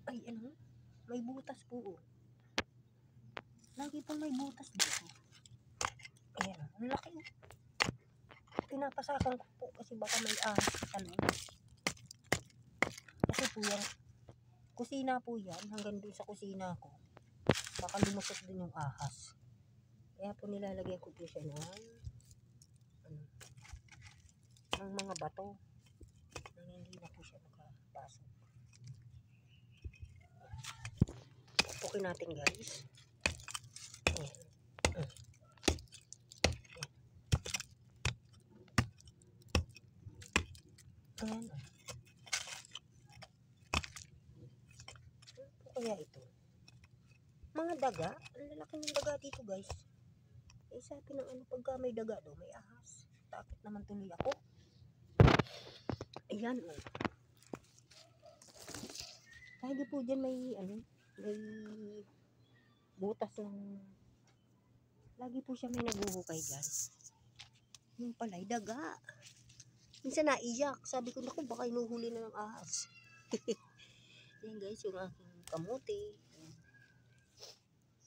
Ay, ano? May butas po. Oh. Lagi pong may butas dito. Ayan, ang laki. Pinapasakan ko po kasi baka may ahas sa loob. Kasi po yan, kusina po yan, hanggang dun sa kusina ko. Baka lumusot dun yung ahas. Kaya po nilalagyan ko po siya ng mga bato. Nang hindi na po siya makapasok. Pukin natin guys. Ayan. Ayan. Ano kaya ito? Mga daga. Ang lalaki ng daga dito guys. Eh sabi ng ano, pagka may daga daw, may ahas. Takot naman tuloy ako. Ayan oh. Lagi po dyan may may butas ng, lagi po siya may naguhukay dyan. Yung pala'y daga. Minsan naiyak. Sabi ko, naku, baka inuhuli na ng ahas. Yan guys, yung aking kamote.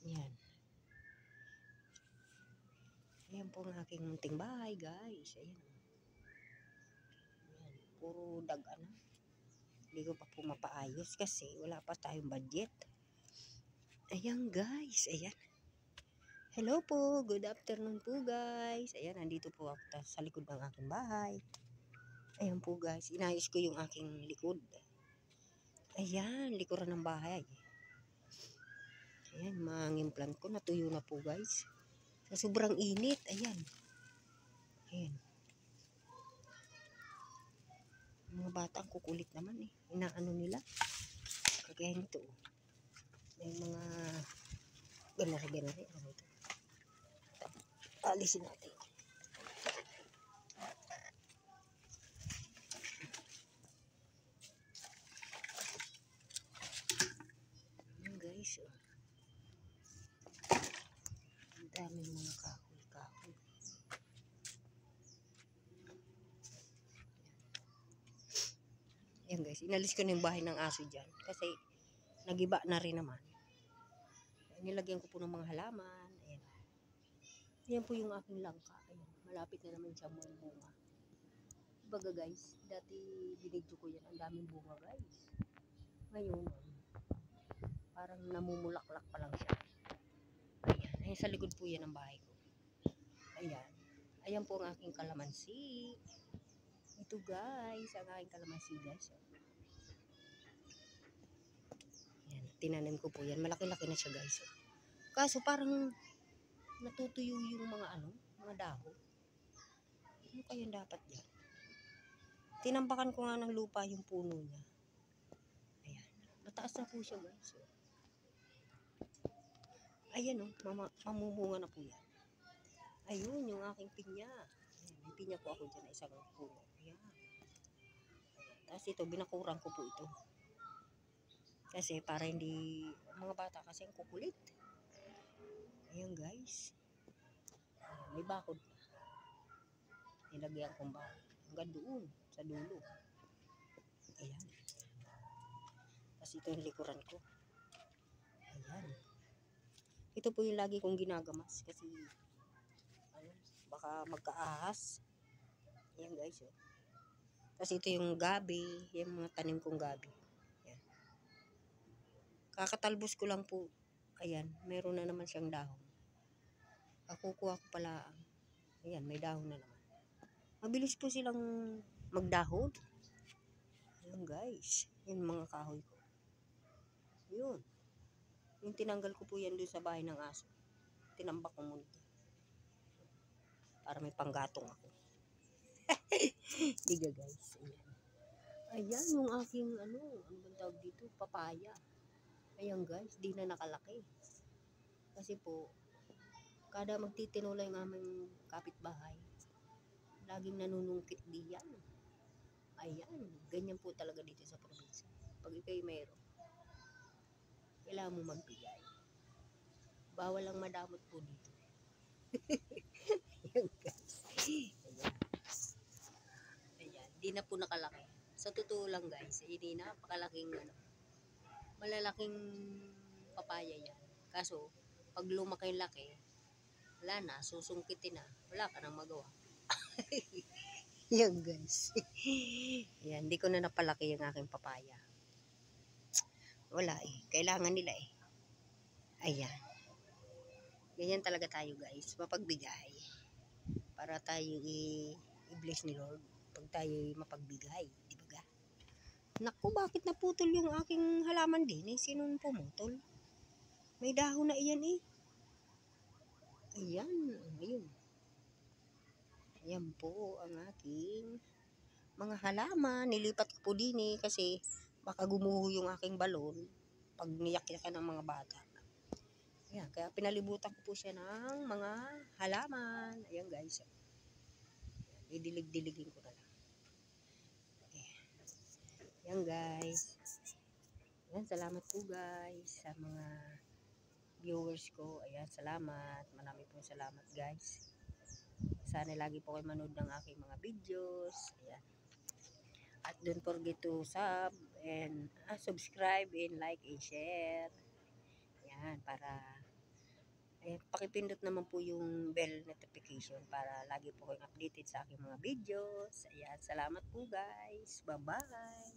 Yan. Ayan po ang aking munting bahay guys. Ayan. Ayan. Puro daga na. Hindi ko pa po mapaayos kasi wala pa tayong budget. Ayan guys. Ayan. Hello po. Good afternoon po guys. Ayan, nandito po ako sa likod ng aking bahay. Ayan po guys. Inayos ko yung aking likod. Ayan, likuran ng bahay. Ayan, mga implant ko natuyo na po guys. Sa sobrang init, ayan. Ayan. Mga bata ang kukulit naman eh. Inaano nila. Kagaya nito. May mga ganari-ganari. Ano ito? Alisin natin. Ayan guys. Oh. Ang daming mga kahoy-kahoy. Ayan guys, inalis ko na yung bahay ng aso dyan. Kasi nagiba na rin naman. Nilagyan ko po ng mga halaman. Ayan. Ayan po yung aking langka. Ayan. Malapit na naman siya mga bunga. Baga guys, dati binigyo ko yan. Ang daming bunga guys. Ngayon, parang namumulaklak pa lang siya. Ayan. Ayan sa likod po yan ang bahay ko. Ayan. Ayan po ang aking kalamansi. Ito guys, ang aking kalamansi guys. Ayan, tinanim ko po yan. Malaki-laki na siya guys. Kaso parang natutuyo yung mga dahon. Ano kaya dapat yan? Tinambakan ko nga ng lupa yung puno niya. Ayan. Mataas na po siya guys. Ayan o, mamumunga na po yan. Ayun, yung aking pinya. Ayan, may pinya po ako dyan na isang puno. Ayan. Tapos ito, binakurang ko po ito. Kasi para hindi, mga bata kasi ang kukulit. Ayan guys. Ayan, may bakod pa. Nilagyan kong bakod. Hanggang doon, sa dulo. Ayan. Tapos ito yung likuran ko. Ayan. Ito po yung lagi kong ginagamas. Kasi, baka magkaahas. Ayan guys. Oh. Tapos ito yung gabi. Yung mga tanim kong gabi. Ayan. Kakatalbos ko lang po. Ayan. Meron na naman siyang dahon. Kukuha ko pala. Ayan. May dahon na naman. Mabilis po silang magdahon. Ayan guys. Yan mga kahoy ko. Yun. Yung tinanggal ko po yan doon sa bahay ng aso. Tinambak ko muna. Para may panggatong ako. Diga guys. Ayan. Ayan yung aking ano bang tawag dito? Papaya. Ayan guys. Di na nakalaki. Kasi po, kada magtitinola yung aming kapitbahay, laging nanunungkit diyan. Ayan. Ganyan po talaga dito sa probinsya. Pag ikaw'y mayroon, kailangan mo magbigay. Bawal lang madamot po dito. Ayan guys. Ayan. Ayan. Di na po nakalaki. Sa totoo lang guys, hindi napakalaking malaking papaya yan. Kaso, pag lumaki-laki, wala na, susungkitin na. Wala ka nang magawa. Yan guys. Yan, hindi ko na napalaki yung aking papaya. Wala eh. Kailangan nila eh. Ayan. Ganyan talaga tayo guys. Mapagbigay. Para tayo i-bless ni Lord. Pag tayo mapagbigay. Di ba ga? Naku, bakit naputol yung aking halaman din eh? Sinong pumutol? May dahon na iyan eh. Ayan. Ayun. Ayan po ang aking mga halaman. Nilipat ko po din eh. Kasi baka gumuho yung aking balon. Pag niyak-yakan ng mga bata. Ayan. Kaya pinalibutan ko po siya ng mga halaman. Ayan guys. Idilig-diligin ko na lang. Ayan guys. Ayan, salamat po guys sa mga viewers ko. Ayan, salamat. Marami pong salamat guys. Sana lagi po kayo manood ng aking mga videos. Ayan. At don't forget to subscribe and like and share. Ayan, para pakipindot naman po yung bell notification para lagi po kayong updated sa aking mga videos. Ayan, salamat po guys. Bye-bye.